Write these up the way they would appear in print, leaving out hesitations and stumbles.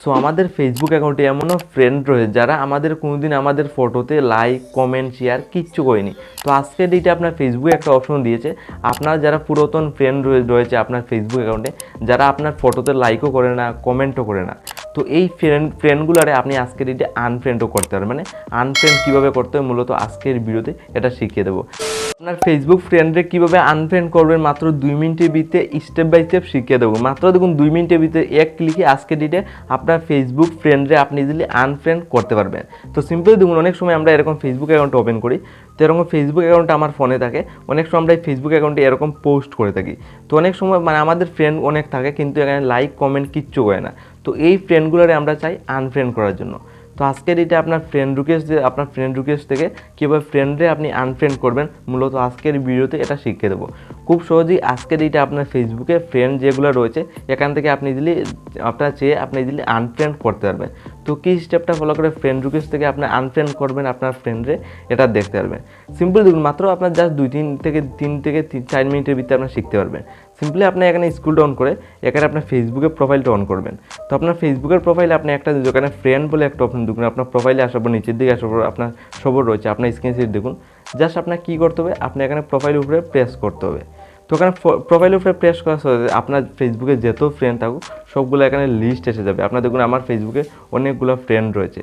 So আমাদের Facebook অ্যাকাউন্টে এমনও ফ্রেন্ড রয়েছে যারা আমাদের কোনোদিন আমাদের ফটোতে লাইক কমেন্ট শেয়ার কিচ্ছু করেনি। তো আজকের ডেটে আপনার ফেসবুকে একটা অপশন দিয়েছে, আপনার যারা পুরাতন ফ্রেন্ড রয়েছে আপনার ফেসবুক অ্যাকাউন্টে, যারা আপনার ফটোতে লাইকও করে না কমেন্টও করে না, তো এই ফ্রেন্ডগুলোরে আপনি আজকের ডেটে আনফ্রেন্ডও করতে পারবেন। মানে আনফ্রেন্ড কীভাবে করতে হবে মূলত আজকের ভিডিওতে এটা শিখিয়ে দেবো। আপনার ফেসবুক ফ্রেন্ডে কীভাবে আনফ্রেন্ড করবেন মাত্র 2 মিনিটের ভিতরে স্টেপ বাই স্টেপ শিখিয়ে দেবো। মাত্র দেখুন 2 মিনিটের ভিতরে এক ক্লিকে আজকের ডেটে আপনার ফেসবুক ফ্রেন্ডে আপনি ইজিলি আনফ্রেন্ড করতে পারবেন। তো সিম্পলি দেখুন, অনেক সময় আমরা এরকম ফেসবুক অ্যাকাউন্ট ওপেন করি, তো এরকম ফেসবুক অ্যাকাউন্ট আমার ফোনে থাকে, অনেক সময় আমরা এই ফেসবুক অ্যাকাউন্টে এরকম পোস্ট করে থাকি। তো অনেক সময় মানে আমাদের ফ্রেন্ড অনেক থাকে কিন্তু এখানে লাইক কমেন্ট কিচ্ছু করে না। তো এই ফ্রেন্ডগুলোরে আমরা চাই আনফ্রেন্ড করার জন্য। তো আজকের এটা আপনার ফ্রেন্ড রিকোয়েস্ট থেকে কীভাবে ফ্রেন্ডে আপনি আনফ্রেন্ড করবেন মূলত আজকের ভিডিওতে এটা শিখিয়ে দেবো। খুব সহজেই আজকের এইটা আপনার ফেসবুকে ফ্রেন্ড যেগুলো রয়েছে এখান থেকে আপনি ইজিলি আনফ্রেন্ড করতে পারবেন। তো কী স্টেপটা ফলো করে ফ্রেন্ড রিকোয়েস্ট থেকে আপনি আনফ্রেন্ড করবেন আপনার ফ্রেন্ডে এটা দেখতে পারবেন। সিম্পলি দেখুন, মাত্র আপনার জাস্ট 3 থেকে 4 মিনিটের ভিতরে আপনার শিখতে পারবেন। সিম্পলি আপনি এখানে স্ক্রল অন করে এখানে আপনার ফেসবুকের প্রোফাইলটা অন করবেন। তো আপনার ফেসবুকের প্রোফাইলে আপনি একটা যেখানে ফ্রেন্ড বলে একটা অপশন দেখুন, আপনার প্রোফাইলে আসার পর নিচের দিকে আসার পর আপনার সবর রয়েছে, আপনার স্ক্রিনশট দেখুন। জাস্ট আপনার কী করতে হবে, আপনি এখানে প্রোফাইলের উপরে প্রেস করতে হবে। তো এখানে প্রোফাইলের উপরে প্রেস করার সাথে আপনার ফেসবুকে যত ফ্রেন্ড থাকুক সবগুলো এখানে লিস্ট এসে যাবে। আপনার দেখুন আমার ফেসবুকে অনেকগুলো ফ্রেন্ড রয়েছে।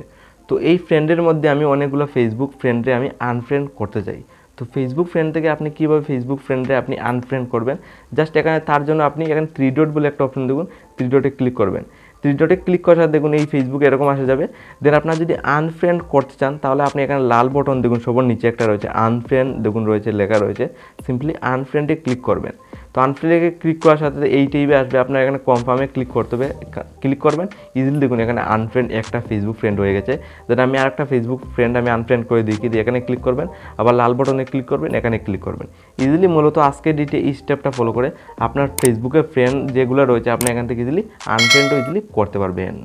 তো এই ফ্রেন্ডের মধ্যে আমি অনেকগুলো ফেসবুক ফ্রেন্ডে আমি আনফ্রেন্ড করতে চাই। তো ফেসবুক ফ্রেন্ড থেকে আপনি কীভাবে ফেসবুক ফ্রেন্ডে আপনি আনফ্রেন্ড করবেন, জাস্ট এখানে তার জন্য আপনি এখানে 3 ডট বলে একটা অপশন দেখুন, 3 ডটে ক্লিক করবেন। 3 ডটে ক্লিক করার সাথে দেখুন এই ফেসবুকে এরকম আসে যাবে। দেন আপনার যদি আনফ্রেন্ড করতে চান তাহলে আপনি এখানে লাল বটন দেখুন সবার নিচে একটা রয়েছে আনফ্রেন্ড দেখুন রয়েছে, লেখা রয়েছে, সিম্পলি আনফ্রেন্ডে ক্লিক করবেন। তো আনফ্রেন্ডে ক্লিক করার সাথে এই টাইপে আসবে, আপনার এখানে কনফার্মে ক্লিক করতে হবে, ক্লিক করবেন। ইজিলি দেখুন এখানে আনফ্রেন্ড একটা ফেসবুক ফ্রেন্ড হয়ে গেছে। দেন আমি আরেকটা ফেসবুক ফ্রেন্ড আমি আনফ্রেন্ড করে দিয়ে এখানে ক্লিক করবেন, আবার লাল বটনে ক্লিক করবেন, এখানে ক্লিক করবেন। ইজিলি মূলত আজকের ডেটে এই স্টেপটা ফলো করে আপনার ফেসবুকের ফ্রেন্ড যেগুলো রয়েছে আপনি এখান থেকে ইজিলি আনফ্রেন্ডও ইজিলি করতে পারবেন।